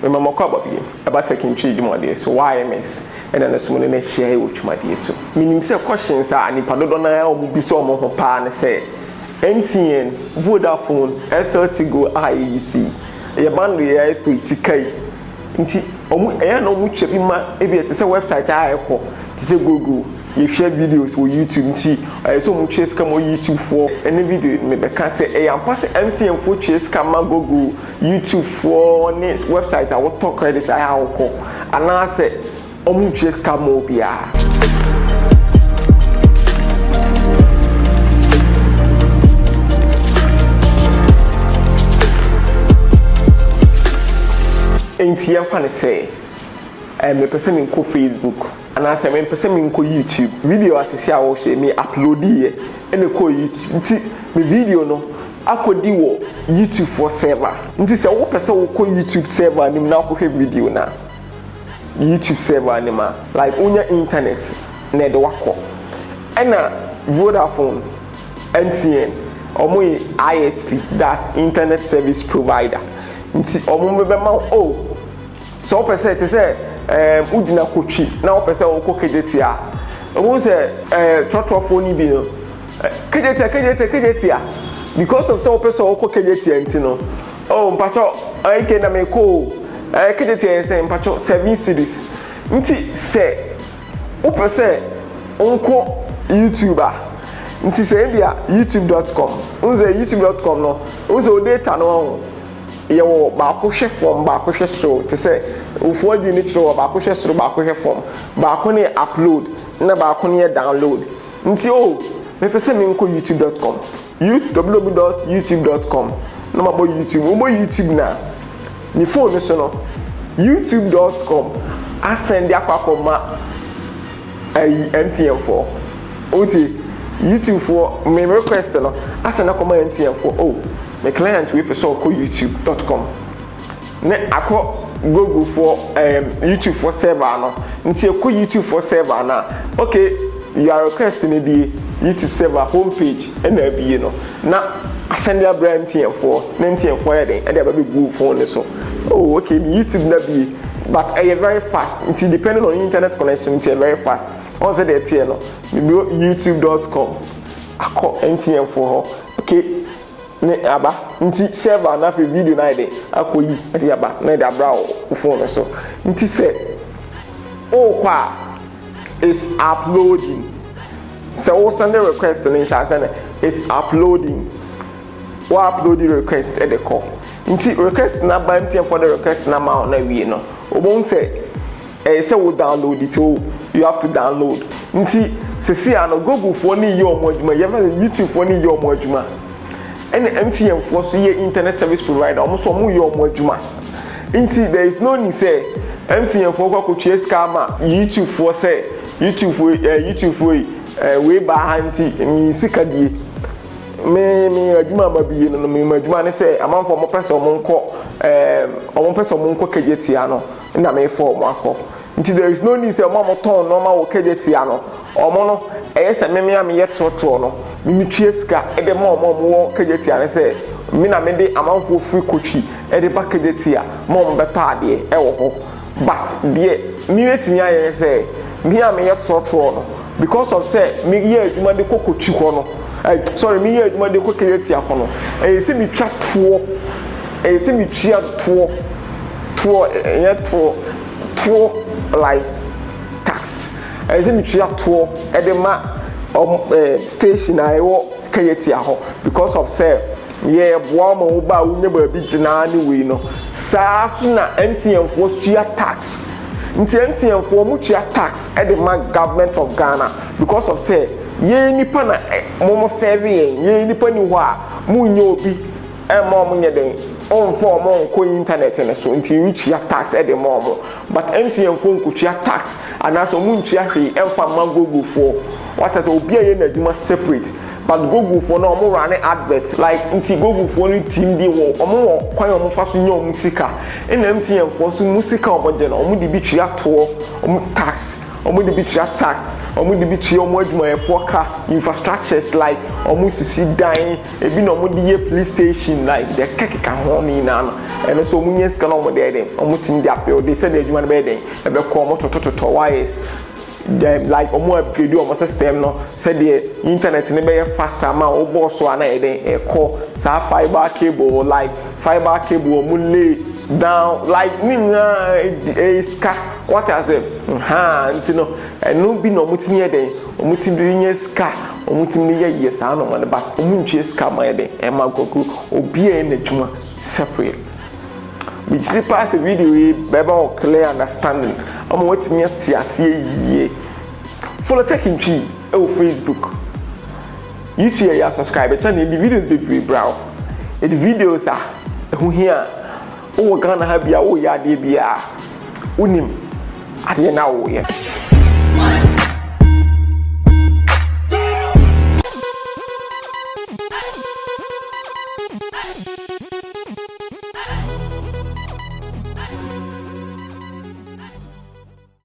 mama ko ababi about second trade model so YMS and then so no share with my so minim say questions are ni padodo na o bi so mo ho pa na say MTN Vodafone L30 go IEC e band ya to sikai nti omu e na omu chebi ma e bi say website a ko ti say Google you share videos on YouTube nti so omu chase come on YouTube for any video me be can say e am pass MTN for chase come Google YouTube for next website I will talk credit I have ko and I say omu chase come obia MTN fan say me person in Facebook and I say me person in YouTube video asisi a wo share me upload here and ko YouTube nti me video no akodi wo YouTube for server nti say wo person wo ko YouTube server nim na ko video na YouTube server nim like unya internet na de wako ena Vodafone MTN omo ISP that's internet service provider nti omo be ma so person te say udina kochi na person wo ko kejetia omo say trotro ni bi no kejetia because of some person wo ko kejetia nti no mpacho ike na me ko kejetia say mpacho 7 cities nti say o person onko YouTuber nti say bia youtube.com unze youtube.com no unze data no yewo ba ko hwe form ba ko hwe so te say ufo unit so ba ko hwe so ba ko hwe form ba ko ne upload na ba ko ne download nti me pese me nko youtube.com www.youtube.com no mabo YouTube na ni phone so no youtube.com asend akwakoma MTN for YouTube for me request no asend akoma MTN for my client we person call youtube.com ne akọ Google for YouTube for server no nti ko YouTube for server na okay you are requesting the YouTube server homepage and be no na asend your brand MTN for MTN for heading and there be Google phone so okay YouTube na be but very fast nti depending on internet connection it's very fast also the tier no youtube.com akọ MTN for okay ne aba nti server na fe video na ide akoyi ade aba na ide abra o phone so nti say kwa is uploading so we send the request in send is uploading or uploading request at the call nti request na ba MTN for the request na ma na wie no obon say say we download it so you have to download nti see ano Google for ni your moduma YouTube for ni your moduma and MTN for so ye internet service provider almost mo your moduma nti there is no need say MTN for ko chase kama YouTube for say YouTube for we ba hanti mi sikadie me aduma ma biye no me aduma ne say amanfo mo person mo nko kejetia no na me for mo akọ nti there is no need say mo ton no ma wo kejetia no omo no se me ye trotro no mi tue sika e de mo wo kejetia ne say mi na me de amanfo free kochi e de ba kejetia mo beta ade e wo ho but de mi wetimi aye say mi ye trotro no because of say me ye aduma de kokochi ho no sorry me ye aduma de kokejetia ho no se mi twa tuo se mi tua tuo like tax se mi tua tuo e de ma station I wo kejetia ho because of say ye boa mo ba unya ba bi gina ni we no sa so na MTN for tua tax nti MTN for mu tua tax e de ma government of Ghana because of say ye nipa na mo serve ye nipa ni ho a mu nya obi e mo mo nya den on for mo ko internet ne so nti you tua tax e de mo but MTN for ku tua tax and so mu tua hwe e fa ma Google for what is obi ye na duma separate but Google for no mo run adverts like nti Google for ni team di wo omo kwan omo fa so nya omo sika en MTN for so musika omo je na omo di bi tua to omo tax omo di bi tua tax omo de bi tue omo adwumayefo ka infrastructures like omo sisi dan ebi na omo de ye police station like the keka ho ni na no eno so omo nya sika na omo de den omo tim de apel de say the adwuma na be den e be ko omo tototo wires like omo upgrade omo system no say the internet ne be faster ma obo so ana e den e ko sa fiber cable like fiber cable omo lay down like ska what as if ntino eno bi no mutimi eden omutimi bi nya ska omutimi ye yes ano man ba omuntwe ska ma eden e ma gogo obi e na dwuma separate we just pass the video we beba clear understanding omo wetimi ati ase yie follow tech in tree e o Facebook YouTube ya subscribe channel the videos be brow the videos are who here o Ghana ha bia o ya de bia unim ade na wo ye